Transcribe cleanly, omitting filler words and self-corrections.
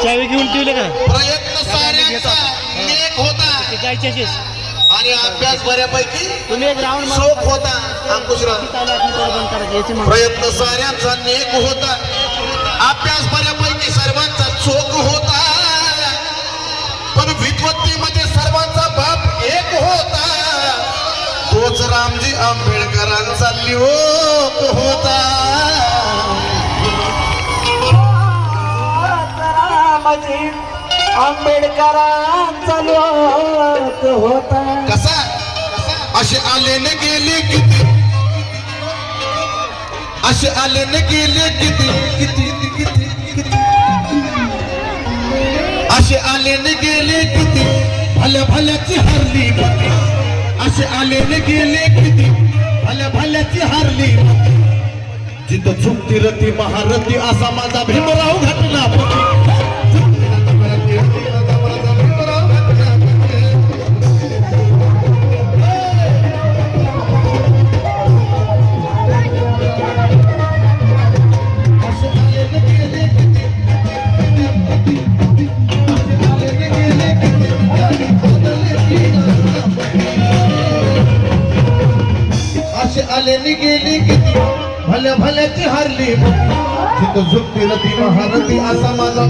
चावी घेऊन ठेवले का प्रयत्न साऱ्यांचा नेक होता जायचे आणि अभ्यास बऱ्यापैकी तुम्ही एक राऊंड शोक होता अंकुशराव. प्रयत्न साऱ्यांचा नेक होता, अभ्यास बऱ्यापैकी सर्वांचा चोख होता, पण विद्वत्तेमध्ये सर्वांचा बाप एक होता, तोच रामजी आंबेडकरांचा लिओक होता. रामजी आंबेडकरांचा लोक होता. कसा असे आले न गेले किती, असे आले न गेले किती किती किती किती, असे आले न गेले किती, भल्या भल्याची हरली मती. असे आले न गेले किती, भल्या भल्याची हरली मती. जिथं चुकती रती महारथी असा माझा भीमराव घटनापती. आले गेली किती, भल्या भल्याची हारली जिथं झुकती रती महारथी असा माझा